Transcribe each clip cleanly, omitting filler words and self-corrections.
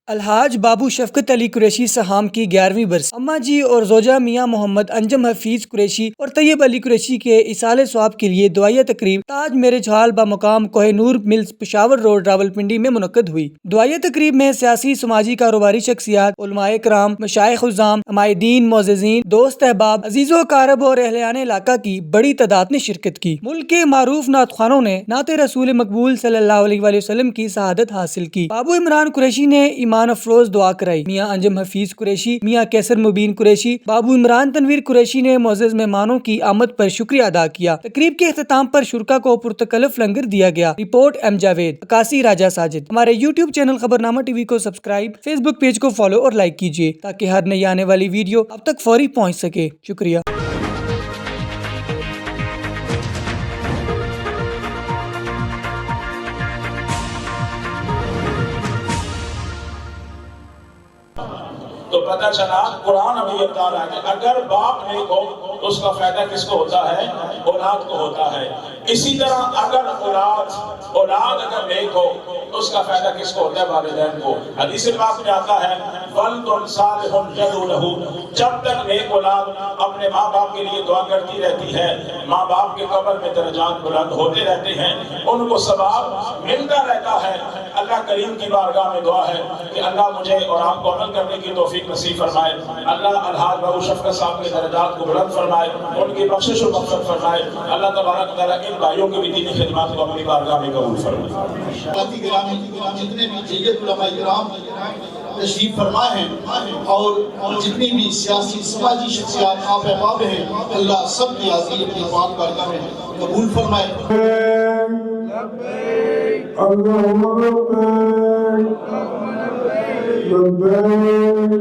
الحاج بابو شفقت علی قریشی سہام کی 11ویں برسی۔ اماں جی اور زوجہ میاں محمد انجم حفیظ قریشی اور طیب علی قریشی کے ایصال ثواب کے لیے دعائیہ تقریب تاج marriage hall بمقام Koh Noor mills Peshawar road Rawalpindi میں منعقد ہوئی۔ دعائیہ تقریب میں سیاسی سماجی کاروباری شخصیات، علماء کرام، مشائخ عظام، عمائدین، معززین، دوست احباب، عزیز و اقارب اور اہلِ علاقہ کی بڑی تعداد نے شرکت کی۔ ملک کے معروف نعت خوانوں نے نعت رسول مقبول صلی اللہ علیہ وآلہ وسلم کی شہادت حاصل کی۔ بابو عمران قریشی نے ایمان افروز دعا کرائی۔ میاں انجم حفیظ قریشی، میاں کیسر مبین قریشی، بابو عمران تنویر قریشی نے معزز مہمانوں کی آمد پر شکریہ ادا کیا۔ تقریب کے اختتام پر شرکا کو پرتکلف لنگر دیا گیا۔ رپورٹ ایم جاوید، عکاسی راجہ ساجد۔ ہمارے یوٹیوب چینل خبرنامہ ٹی وی کو سبسکرائب، فیس بک پیج کو فالو اور لائک کیجیے تاکہ ہر نئی آنے والی ویڈیو اب تک فوری پہنچ سکے۔ شکریہ۔ تو پتہ چلا قرآن ابھی بتا رہا ہے کہ اگر باپ نیک ہو تو اس کا فائدہ کس کو ہوتا ہے؟ اولاد کو ہوتا ہے۔ اسی طرح اگر اولاد اگر نیک ہو تو اس کا فائدہ کس کو ہوتا ہے؟ والدین کو۔ حدیث پاک میں آتا ہے وَلْدٌ صَالِحٌ يَدْعُو لَهُ، جب تک نیک اولاد اپنے ماں باپ کے لیے دعا کرتی رہتی ہے، ماں باپ کے قبر میں درجات بلند ہوتے رہتے ہیں، ان کو ثواب ملتا رہتا ہے۔ اللہ کریم کی بارگاہ میں دعا ہے کہ اللہ مجھے اور آپ کو عمل کرنے کی توفیق نصیب فرمائے۔ اللہ الحاج بابو شفقت صاحب کے درجات کو بلند فرمائے، ان کی بخشش و مغفرت فرمائے۔ اللہ تبارک تعالیٰ ان بھائیوں کی بھی دینی خدمات کو اپنی بارگاہ میں قبول فرمائے۔ جتنے بھی جیت علماء کرام تشریف فرما ہیں اور جتنی بھی سیاسی سماجی شخصیات آپ احباب ہیں، اللہ سب کی حاضری اپنی پاک بارگاہ میں قبول فرمائے۔ اللہم لبیک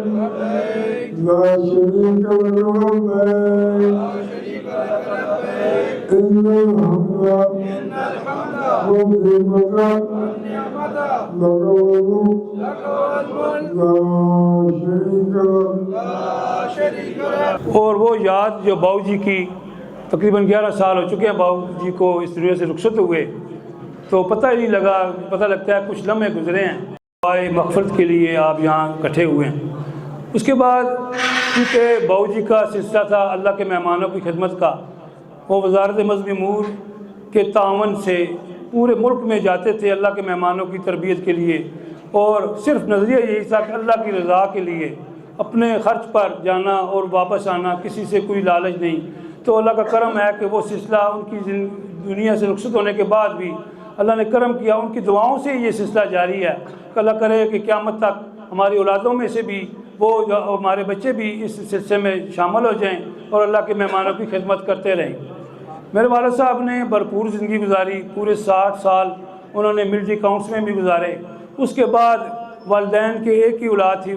لا شریک لک لبیک ان الحمد والنعمت لک والملک لا شریک لک۔ اور وہ یاد جو باؤ جی کی تقریباً 11 سال ہو چکے ہیں، باؤ جی کو اس دنیا سے رخصت ہوئے تو پتہ ہی نہیں لگا، پتہ لگتا ہے کچھ لمحے گزرے ہیں۔ دعائے مغفرت کے لیے آپ یہاں اکٹھے ہوئے ہیں۔ اس کے بعد کیونکہ باؤ جی کا سلسلہ تھا اللہ کے مہمانوں کی خدمت کا، وہ وزارت مذہبی امور کے تعاون سے پورے ملک میں جاتے تھے اللہ کے مہمانوں کی تربیت کے لیے، اور صرف نظریہ یہی تھا کہ اللہ کی رضا کے لیے اپنے خرچ پر جانا اور واپس آنا، کسی سے کوئی لالچ نہیں۔ تو اللہ کا کرم ہے کہ وہ سلسلہ ان کی دنیا سے رخصت ہونے کے بعد بھی اللہ نے کرم کیا، ان کی دعاؤں سے یہ سلسلہ جاری ہے کہ اللہ کرے کہ قیامت تک ہماری اولادوں میں سے بھی وہ ہمارے بچے بھی اس سلسلے میں شامل ہو جائیں اور اللہ کے مہمانوں کی خدمت کرتے رہیں۔ میرے والد صاحب نے بھرپور زندگی گزاری، پورے 60 سال انہوں نے ملٹری کاؤنٹس میں بھی گزارے۔ اس کے بعد والدین کے ایک ہی اولاد تھی،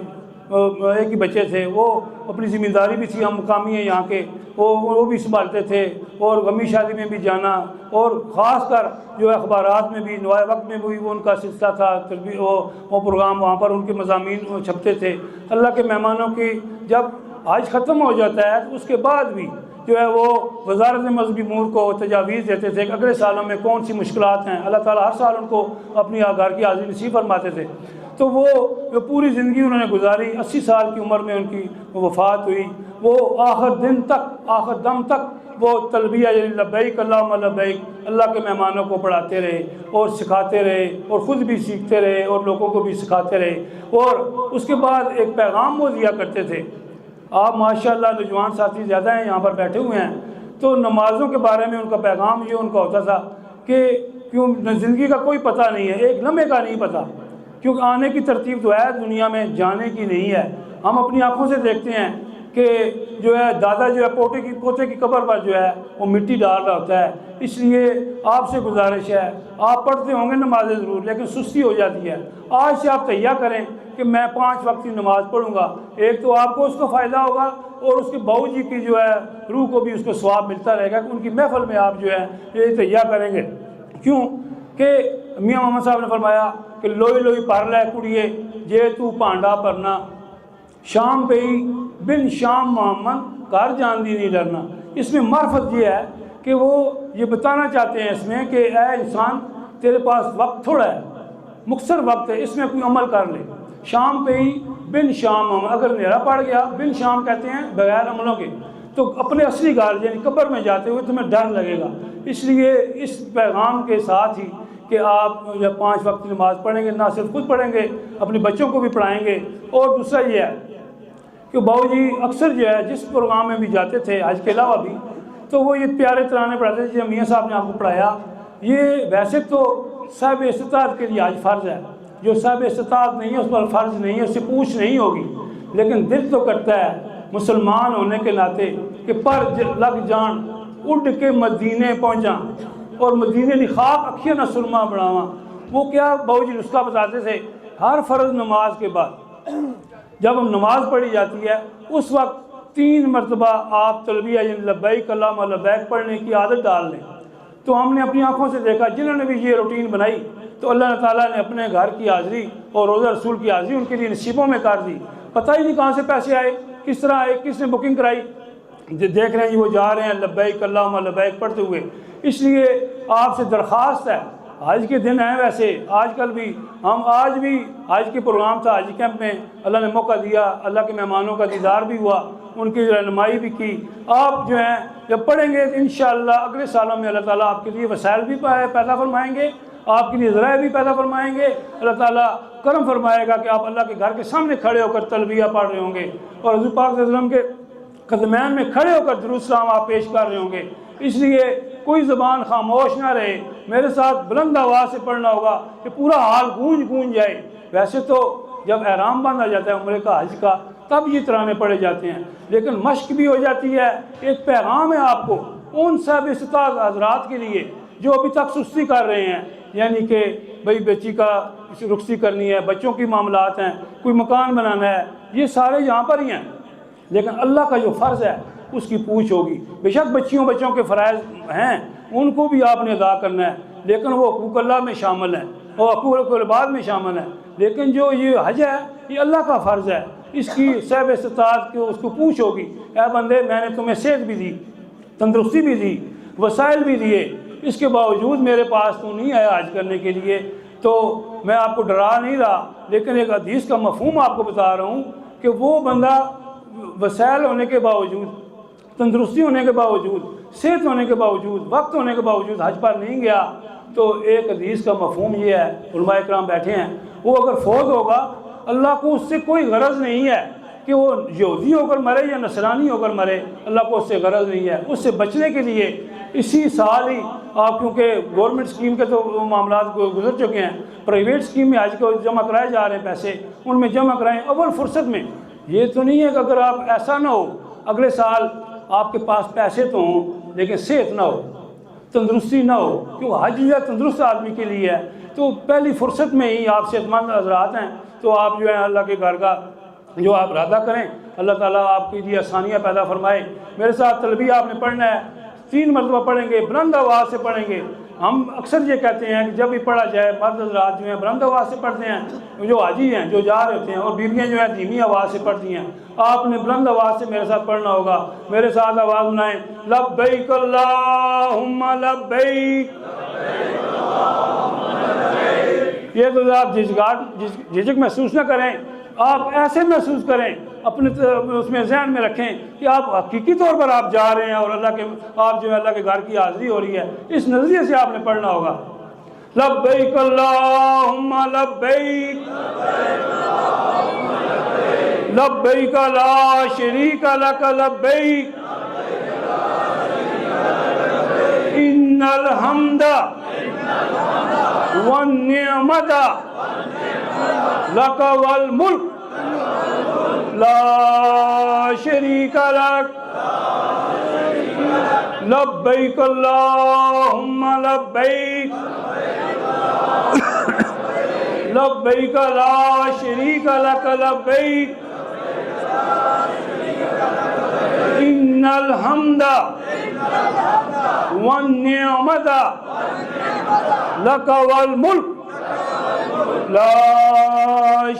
ایک ہی بچے تھے، وہ اپنی ذمہ داری بھی تھی، ہم مقامی ہیں یہاں کے، وہ بھی سنبھالتے تھے، اور غمی شادی میں بھی جانا، اور خاص کر جو ہے اخبارات میں بھی، نوائے وقت میں بھی وہ ان کا سلسلہ تھا، وہ پروگرام وہاں پر ان کے مضامین چھپتے تھے۔ اللہ کے مہمانوں کی جب حج ختم ہو جاتا ہے تو اس کے بعد بھی جو ہے وہ وزارت مذہبی امور کو تجاویز دیتے تھے کہ اگلے سالوں میں کون سی مشکلات ہیں۔ اللہ تعالیٰ ہر سال ان کو اپنی گھر کی حاضری نصیب فرماتے تھے۔ تو وہ جو پوری زندگی انہوں نے گزاری، 80 سال کی عمر میں ان کی وفات ہوئی۔ وہ آخر دم تک وہ تلبیہ یعنی لبیک اللہم لبیک اللہ کے مہمانوں کو پڑھاتے رہے اور سکھاتے رہے، اور خود بھی سیکھتے رہے اور لوگوں کو بھی سکھاتے رہے۔ اور اس کے بعد ایک پیغام وہ دیا کرتے تھے۔ آپ ماشاءاللہ نوجوان ساتھی زیادہ ہیں یہاں پر بیٹھے ہوئے ہیں، تو نمازوں کے بارے میں ان کا پیغام یہ ان کا ہوتا تھا کہ کیوں زندگی کا کوئی پتہ نہیں ہے، ایک لمحے کا نہیں پتہ، کیونکہ آنے کی ترتیب تو ہے، دنیا میں جانے کی نہیں ہے۔ ہم اپنی آنکھوں سے دیکھتے ہیں کہ جو ہے دادا جو ہے پوتے کی قبر پر جو ہے وہ مٹی ڈال رہا ہوتا ہے۔ اس لیے آپ سے گزارش ہے، آپ پڑھتے ہوں گے نمازیں ضرور، لیکن سستی ہو جاتی ہے۔ آج سے آپ تیار کریں کہ میں 5 وقت کی نماز پڑھوں گا، ایک تو آپ کو اس کا فائدہ ہوگا اور اس کے باؤ جی کی جو ہے روح کو بھی اس کو ثواب ملتا رہے گا کہ ان کی محفل میں آپ جو ہے یہ تیار کریں گے۔ کیوں کہ میاں محمد صاحب نے فرمایا کہ لوئی لوئی پر لے کڑیے جے تو پانڈا پرنا، شام پہ ہی بن شام محمد گھر جان دی نہیں ڈرنا۔ اس میں معرفت یہ ہے کہ وہ یہ بتانا چاہتے ہیں اس میں کہ اے انسان تیرے پاس وقت تھوڑا ہے، مختصر وقت ہے، اس میں کوئی عمل کر لے، شام پہ ہی بن شام عمل، اگر اندھیرا پڑ گیا بن شام کہتے ہیں بغیر عملوں کے، تو اپنے اصلی گھر یعنی قبر میں جاتے ہوئے تمہیں ڈر لگے گا۔ اس لیے اس پیغام کے ساتھ ہی کہ آپ جب 5 وقت کی نماز پڑھیں گے، نہ صرف خود پڑھیں گے، اپنے بچوں کو بھی پڑھائیں گے۔ اور دوسرا یہ ہے کہ باؤ جی اکثر جو ہے جس پروگرام میں بھی جاتے تھے حج کے علاوہ بھی، تو وہ یہ پیارے ترانے پڑھاتے تھے، میاں صاحب نے آپ کو پڑھایا۔ یہ ویسے تو صاحب استطاعت کے لیے حج فرض ہے، جو صاحب استطاعت نہیں ہے اس پر فرض نہیں ہے، اس سے پوچھ نہیں ہوگی، لیکن دل تو کرتا ہے مسلمان ہونے کے ناطے کہ پر لگ جان اڑ کے مدینے پہنچا اور مدینے کی خاک اکھیاں نہ سرما بڑھاواں۔ وہ کیا باؤ جی نسخہ بتاتے تھے، ہر فرض نماز کے بعد جب ہم نماز پڑھی جاتی ہے اس وقت 3 مرتبہ آپ تلبیہ یعنی لبیک اللہم لبیک پڑھنے کی عادت ڈال لیں۔ تو ہم نے اپنی آنکھوں سے دیکھا جنہوں نے بھی یہ روٹین بنائی تو اللہ تعالیٰ نے اپنے گھر کی حاضری اور روزہ رسول کی حاضری ان کے لیے نصیبوں میں کر دی۔ پتہ ہی نہیں کہاں سے پیسے آئے، کس طرح آئے، کس نے بکنگ کرائی، دیکھ رہے ہیں وہ جا رہے ہیں لبیک اللہم لبیک پڑھتے ہوئے۔ اس لیے آپ سے درخواست ہے، حج کے دن ہیں ویسے آج کل بھی، ہم آج بھی حج کے پروگرام تھا حج کیمپ میں، اللہ نے موقع دیا، اللہ کے مہمانوں کا دیدار بھی ہوا، ان کی رہنمائی بھی کی۔ آپ جو ہیں جب پڑھیں گے انشاءاللہ اگلے سالوں میں اللہ تعالیٰ آپ کے لیے وسائل بھی پیدا فرمائیں گے، آپ کے لیے ذرائع بھی پیدا فرمائیں گے، اللہ تعالیٰ کرم فرمائے گا کہ آپ اللہ کے گھر کے سامنے کھڑے ہو کر تلبیہ پڑھ رہے ہوں گے اور حضور پاک صلی اللہ علیہ وسلم کے قدمین میں کھڑے ہو کر درود سلام آپ پیش کر رہے ہوں گے۔ اس لیے کوئی زبان خاموش نہ رہے، میرے ساتھ بلند آواز سے پڑھنا ہوگا کہ پورا حال گونج جائے۔ ویسے تو جب احرام باندھا جاتا ہے عمرے کا حج کا تب یہ ترانے پڑھے جاتے ہیں، لیکن مشق بھی ہو جاتی ہے۔ ایک پیغام ہے آپ کو ان صاحب استطاعت حضرات کے لیے جو ابھی تک سستی کر رہے ہیں، یعنی کہ بھئی بیٹی کا رخصتی کرنی ہے، بچوں کی معاملات ہیں، کوئی مکان بنانا ہے، یہ سارے یہاں پر ہی ہیں، لیکن اللہ کا جو فرض ہے اس کی پوچھ ہوگی۔ بے شک بچوں کے فرائض ہیں، ان کو بھی آپ نے ادا کرنا ہے، لیکن وہ حقوق اللہ میں شامل ہیں اور حقوق العباد میں شامل ہیں، لیکن جو یہ حج ہے یہ اللہ کا فرض ہے، اس کی صاحب استطاعت کو اس کو پوچھ ہوگی، اے بندے میں نے تمہیں صحت بھی دی، تندرستی بھی دی، وسائل بھی دیے، اس کے باوجود میرے پاس تو نہیں آیا حج کرنے کے لیے، تو میں آپ کو ڈرا نہیں رہا، لیکن ایک حدیث کا مفہوم آپ کو بتا رہا ہوں کہ وہ بندہ وسائل ہونے کے باوجود، تندرستی ہونے کے باوجود، صحت ہونے کے باوجود، وقت ہونے کے باوجود حج پر نہیں گیا، تو ایک حدیث کا مفہوم یہ ہے، علماء اکرام بیٹھے ہیں، وہ اگر فوت ہوگا اللہ کو اس سے کوئی غرض نہیں ہے کہ وہ یہودی ہو کر مرے یا نصرانی ہو کر مرے، اللہ کو اس سے غرض نہیں ہے۔ اس سے بچنے کے لیے اسی سال ہی آپ، کیونکہ گورنمنٹ اسکیم کے تو معاملات گزر چکے ہیں، پرائیویٹ اسکیم میں حج کو جمع کرائے جا رہے ہیں پیسے، ان میں جمع کرائیں اول فرصت میں۔ یہ تو نہیں ہے کہ اگر آپ ایسا نہ ہو اگلے سال آپ کے پاس پیسے تو ہوں لیکن صحت نہ ہو، تندرستی نہ ہو، کیوں حج یا تندرست آدمی کے لیے ہے، تو پہلی فرصت میں ہی آپ صحت مند حضرات ہیں تو آپ جو ہیں اللہ کے گھر کا جو آپ ارادہ کریں، اللہ تعالیٰ آپ کے لیے آسانیاں پیدا فرمائے۔ میرے ساتھ تلبیہ آپ نے پڑھنا ہے، 3 مرتبہ پڑھیں گے، بلند آواز سے پڑھیں گے۔ ہم اکثر یہ کہتے ہیں کہ جب بھی پڑھا جائے مرد حضرات جو ہیں بلند آواز سے پڑھتے ہیں، جو حاجی ہیں جو جا رہے ہوتے ہیں، اور بیویاں جو ہیں دھیمی آواز سے پڑھتی ہیں۔ آپ نے بلند آواز سے میرے ساتھ پڑھنا ہوگا، میرے ساتھ آواز بنائیں، لبیک اللہم لبیک۔ یہ تو آپ جھجک محسوس نہ کریں، آپ ایسے محسوس کریں، اپنے اس میں ذہن میں رکھیں کہ آپ حقیقی طور پر آپ جا رہے ہیں اور اللہ کے آپ جو ہے اللہ کے گھر کی حاضری ہو رہی ہے، اس نظریے سے آپ نے پڑھنا ہوگا۔ لبیک اللہم لبیک لبیک لا شریک لک لبیک ان الحمد والنعمت لک والملک لا شریک لک لبیک اللہم لبیک لبیک لا شریک لک لبیک ان الحمد والنعمت لک والملک لا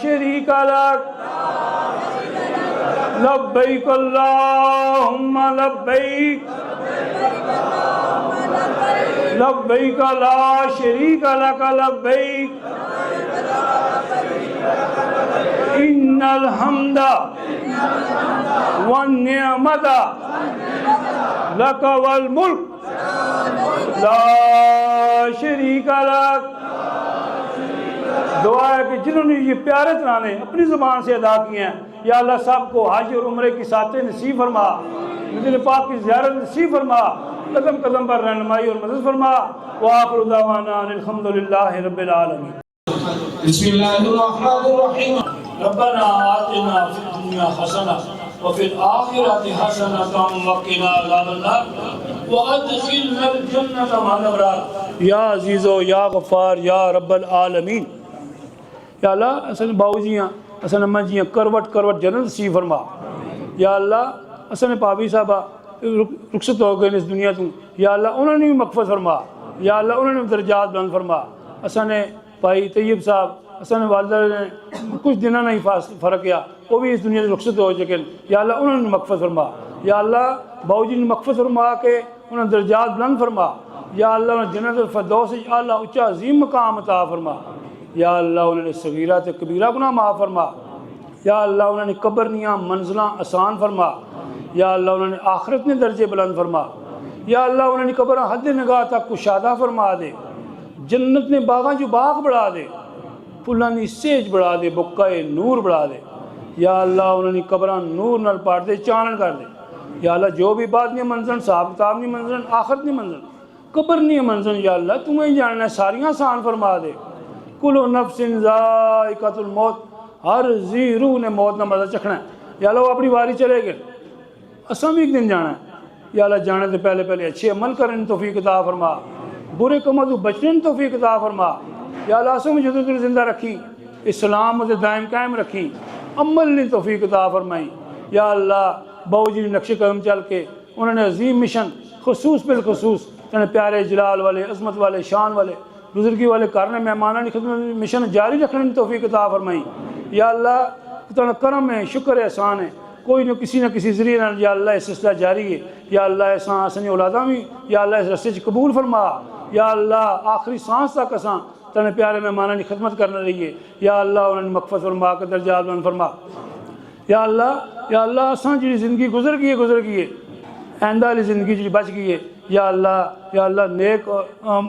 شریک لک لبیک اللہم لبیک لبیک لا شریک لک لبیک ان الحمد والنعمت لک والملک لا شریک لک۔ دعا ہے کہ جنہوں نے یہ پیارے ترانے اپنی زبان سے ادا کیے ہیں یا اللہ سب کو حج اور عمرے کی ساتیں نصیب فرما، مدینہ پاک کی زیارت نصیب فرما، قدم قدم پر رہنمائی اور مدد فرما۔ وآخر دعوانا ان الحمدللہ رب العالمین۔ بسم اللہ الرحمن الرحیم۔ ربنا آتنا فی الدنیا حسنہ وفی الآخرۃ حسنۃ وقنا عذاب النار وادخلنا الجنۃ مع الابرار۔ یا عزیز و یا غفار یا رب العالمین۔ یا اللہ اسن باؤ جیاں اسن اماں جیاں کروٹ کروٹ جنت نصیب فرما۔ یا اللہ اسن پابی صاحبہ رخصت ہو گئے اس دنیا تو، یا اللہ انہوں نے بھی مغفرت فرما، یا اللہ انہوں نے بھی درجات بلند فرما۔ اسن بھائی طیب صاحب اسن والدہ نے کچھ دنوں نہیں فرق کیا، وہ بھی اس دنیا سے رخصت ہو چکے، یا اللہ انہوں نے مغفرت فرما۔ یا اللہ باؤ جی نے مغفرت فرما کے انہوں نے درجات بلند فرما۔ یا اللہ انہوں نے جنت الفردوس یا اللہ اونچا عظیم مقام عطا فرما۔ یا اللہ انہوں نے صغیرہ تے کبیرہ گناہ معاف فرما۔ یا اللہ انہوں نے قبر نیاں منزلہ آسان فرما۔ یا اللہ انہوں نے آخرت نے درجے بلند فرما۔ یا اللہ انہوں نے قبر حد نگاہ تک کشادہ فرما دے، جنت نے باغاں جو باغ بڑھا دے، پھلاں دی سیج بڑھا دے، بکائے نور بڑھا دے۔ یا اللہ انہوں نے قبراں نور نال پاٹ دے، چانن کر دے۔ یا اللہ جو بھی بات نہیں منزل، صاحب کتاب نہیں منزل، آخرت نہیں منزل، قبر نہیں منزل، یا اللہ تمہیں جاننا ہے، ساریاں آسان فرما دے۔ کلو نفس ذائقۃ الموت، ہر ذی روح نے موت نہ مزہ چکھنا ہے۔ یا اللہ وہ اپنی واری چلے گئے، اساں بھی ایک دن جانا ہے۔ یا اللہ جانے سے پہلے پہلے اچھے عمل کرنے توفیق عطا فرما، برے کاموں سے بچنے توفیق عطا فرما۔ یا اللہ اساں میں جدوں زندہ رکھی، اسلام سے دائم قائم رکھی، عمل نے توفیق عطا فرمائی۔ یا اللہ باؤ جی نے نقش قدم چل کے انہوں نے عظیم مشن خصوص بالخصوص پیارے جلال والے، عظمت والے، شان والے، بزرگی والے کرنے مہمانوں کی خدمت مشن جاری رکھنے کی توفیق عطا فرمائی۔ یا اللہ تیرا کرم ہے، شکر ہے، احسان ہے، کوئی نہ کسی ذریعے نہ یا اللہ اس سلسلہ جاری ہے۔ یا اللہ احسان اساں اولاداں بھی یا اللہ اس رستے قبول فرما۔ یا اللہ آخری سانس تک اساں تیرے پیارے مہمانوں کی خدمت کرنا رہیے۔ یا اللہ انہوں نے مغفرت فرما کے درجات بلند فرما۔ یا اللہ اساں جی زندگی گزر گئی ہے، آئندہ والی زندگی جی بچ گئی ہے۔ یا اللہ نیک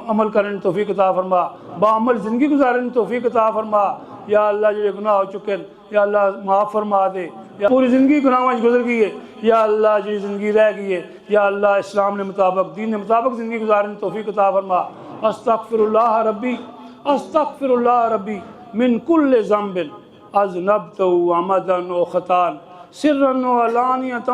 عمل کرنے توفیق عطا فرما، باعمل زندگی گزارنے توفیق عطا فرما۔ یا اللہ جو گناہ ہو چکے ہیں یا اللہ معاف فرما دے، یا پوری زندگی گناہوں میں گزر گئی ہے۔ یا اللہ جو زندگی رہ گئی ہے یا اللہ اسلام نے مطابق، دین نے مطابق زندگی گزارنے توفیق عطا فرما۔ استغفر اللہ ربی من کل ذنب اذنبت عمدا و خطا سرا و علانیۃ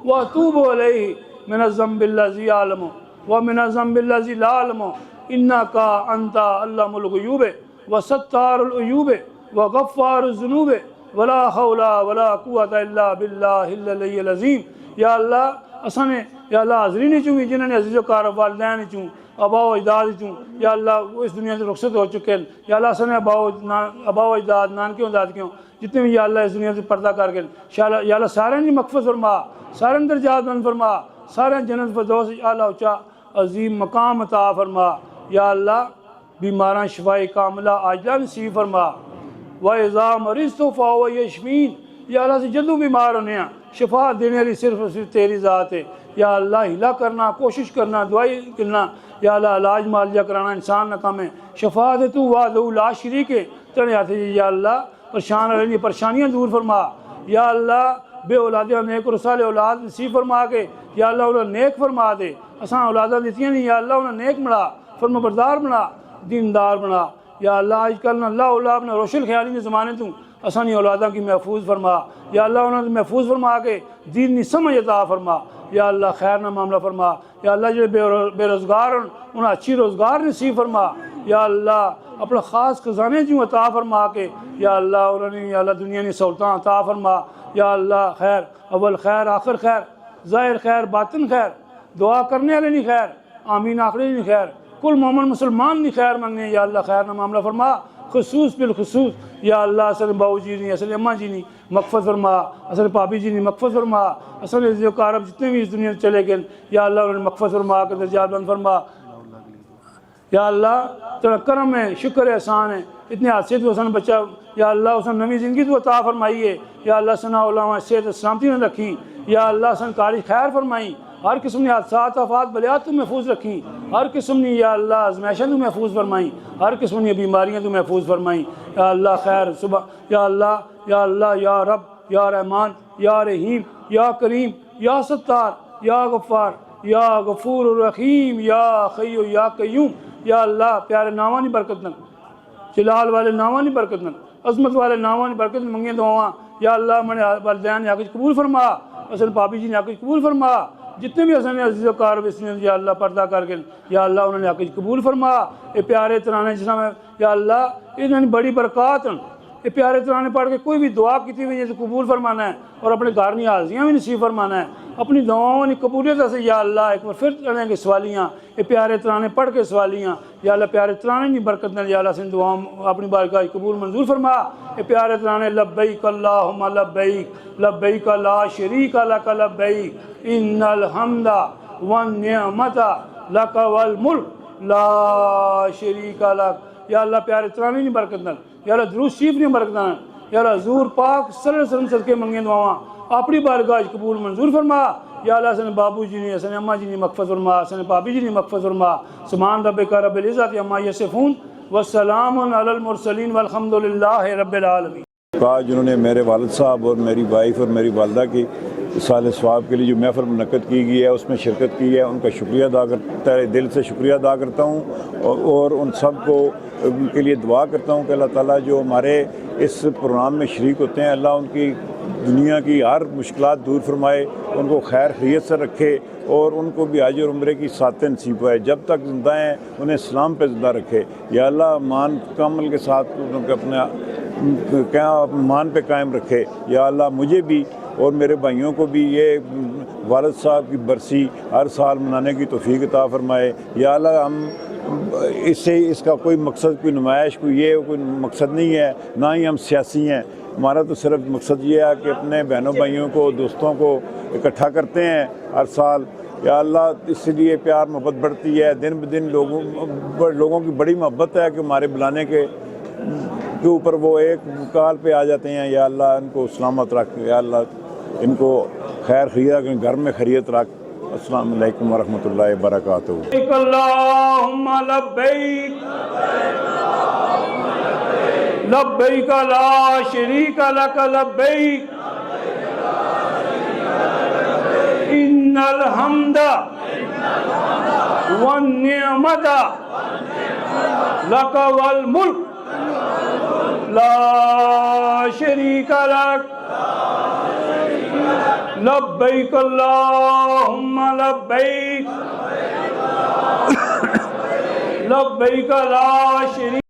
واتوب علیہ من الذنب الذی اعلم ومن الذنب الذی لا اعلم انک انت علام الغیوب وستار العیوب وغفار الذنوب ولا حول ولا قوت الا باللہ العلی العظیم۔ یا اللہ اساں نے یا اللہ حاضرین چوں جنہوں نے عزیز و کار والدین چوں، آباء و اجداد چوں یا اللہ وہ اس دنیا سے رخصت ہو چکے ہیں۔ یا اللہ اساں نے آباء و اجداد، نانکیوں دادکیوں جتنے بھی یا اللہ اس دنیا سے پردہ کر کے یا اللہ سارے کی مغفرت فرما، سارے درجات بلند فرما، سارے جنت فردوس اعلیٰ اونچا عظیم مقام عطا فرما۔ یا اللہ بیماراں شفاء کاملہ عاجلہ نصیب فرما۔ وَإِذَا مَرِضْتُ فَهُوَ يَشْفِينِ۔ یا اللہ سے جدوں بیمار ہونے ہیں شفا دینے والی صرف تیری ذات ہے۔ یا اللہ ہلا کرنا، کوشش کرنا، دعائی کرنا، یا اللہ علاج معالجہ کرانا انسان نہ کام ہے۔ شفا دے تو وحدہ لا شریک ہے، تیرے ہاتھ ہے۔ یا اللہ پریشانیاں دور فرما۔ یا اللہ بے اولادیاں نیک اور صالح اولاد نصیب فرما کے یا اللہ انہیں نیک فرما دے۔ اساں اولاداں دیتیاں نہیں، یا اللہ انہیں نیک بنا، فرما بردار بنا، دیندار بنا۔ یا اللہ آج کل نہ اللہ اولاد اپنے روشن خیالی کے زمانے تو اسانی اولاداں کی محفوظ فرما۔ یا اللہ انہیں محفوظ فرما کے دینی سمجھ عطا فرما۔ یا اللہ خیر نہ معاملہ فرما۔ یا اللہ جو بے روزگار انہیں اچھی روزگار نصیب فرما۔ یا اللہ اپنا خاص خزانے جو عطا فرما کے یا اللہ انہیں یا اللہ دنیا کی سہولتاں عطا فرما۔ یا اللہ خیر اول خیر آخر خیر، ظاہر خیر باطن خیر، دعا کرنے والے نہیں خیر، آمین آخری نہیں خیر، کل مومن مسلمان نہیں خیر منگنے۔ یا اللہ خیر نہ معاملہ فرما، خصوص بالخصوص یا اللہ اصل باؤ جی نہیں، اصل اماں جی نہیں مغفرت فرما، اصل پابی جی نہیں مغفرت فرما، اصل عزیز و کارب جتنے بھی اس دنیا میں چلے گئے یا اللہ انہیں مغفرت فرما کے درجات بلند فرما۔ یا اللہ تیرا کرم ہے، شکر ہے، احسان ہے، اتنے حادثے تو حسن بچہ یا اللہ حسن نوی زندگی تو عطا فرمائیے یا اللہ ثنا علامہ صحت سلامتی نے رکھی یا اللہ حسن کاری خیر فرمائی ہر قسم نے حادثات آفات بلیات تو محفوظ رکھی ہر قسم نے یا اللہ آزمائشیں تو محفوظ فرمائی ہر قسم نے بیماریاں تو محفوظ فرمائی یا اللہ خیر صبح یا اللہ یا رب یا رحمان یا رحیم یا کریم یا ستار یا غفار یا غفور الرحیم یا خیو یا قیوم یا اللہ پیارے نامانی برکت نک جلال والے نامانی برکت نک عظمت والے نامانی برکت منگیں دعاواں یا اللہ من والدین نے حق قبول فرما حسن پاپی جی نے حق قبول فرما جتنے بھی حسن عزیز و کار اس نے یا اللہ پردہ کر کے یا اللہ انہوں نے حق قبول فرما یہ پیارے ترانے جس میں یا اللہ انہوں نے بڑی برکات یہ پیارے ترانے پڑھ کے کوئی بھی دعا کی ہوئی جیسے قبول فرمانا ہے اور اپنے گھر حاضریاں بھی نصیب فرمانا ہے اپنی دعاؤں نے قبولیت سے یا اللہ ایک بار پھر کریں گے سوالیاں یہ پیارے ترانے پڑھ کے سوالیاں یا اللہ پیارے ترانے کی برکت نے یا اللہ سے دعاؤں اپنی بارگاہ قبول منظور فرما یہ پیارے ترانے لبیک اللہم لبیک لبیک لا شریک لک لبیک ان الحمد والنعمت لک والملک لا شریک لک یا اللہ پیارے ترانے کی برکت نے یا اللہ درود شریف نے برکت نے یا اللہ حضور پاک صلی اللہ علیہ وسلم صدقے منگیں دعاواں اپنی بارگاہ قبول منظور فرما یا اللہ حسن بابو جی نے حسن اماں جی نے مغفرت فرما حسن پاپی جی نے مغفرت فرما سبحان ربک رب العزت عما یصفون والسلام علی المرسلین والحمد للہ رب العالمین۔ آج جنہوں نے میرے والد صاحب اور میری وائف اور میری والدہ کی سال ثواب کے لیے جو محفل منعقد کی گئی ہے اس میں شرکت کی ہے ان کا شکریہ ادا کرتا ہے دل سے شکریہ ادا کرتا ہوں اور ان سب کو ان کے لیے دعا کرتا ہوں کہ اللہ تعالیٰ جو ہمارے اس پروگرام میں شریک ہوتے ہیں اللہ ان کی دنیا کی ہر مشکلات دور فرمائے ان کو خیر خیریت سے رکھے اور ان کو بھی حج اور عمرے کی ساتیں نصیب ہوئے جب تک زندہ ہیں انہیں اسلام پہ زندہ رکھے یا اللہ مان کامل کے ساتھ ان کے اپنے مان پہ قائم رکھے یا اللہ مجھے بھی اور میرے بھائیوں کو بھی یہ والد صاحب کی برسی ہر سال منانے کی توفیق عطا فرمائے یا اللہ ہم اس کا کوئی مقصد کوئی نمائش کوئی مقصد نہیں ہے نہ ہی ہم سیاسی ہیں ہمارا تو صرف مقصد یہ ہے کہ اپنے بہنوں بھائیوں کو دوستوں کو اکٹھا کرتے ہیں ہر سال یا اللہ اس لیے پیار محبت بڑھتی ہے دن بدن لوگوں کی بڑی محبت ہے کہ ہمارے بلانے کے اوپر وہ ایک کال پہ آ جاتے ہیں یا اللہ ان کو سلامت رکھ یا اللہ ان کو خیر خیریت گھر میں خیریت رکھ السلام علیکم ورحمۃ اللہ وبرکاتہ۔ اللہم لبیک لبیک لا شریک لک لبیک ان الحمد والنعمت لک والملک لا شریک لک لبیک اللہم لبیک لبیک لا شریک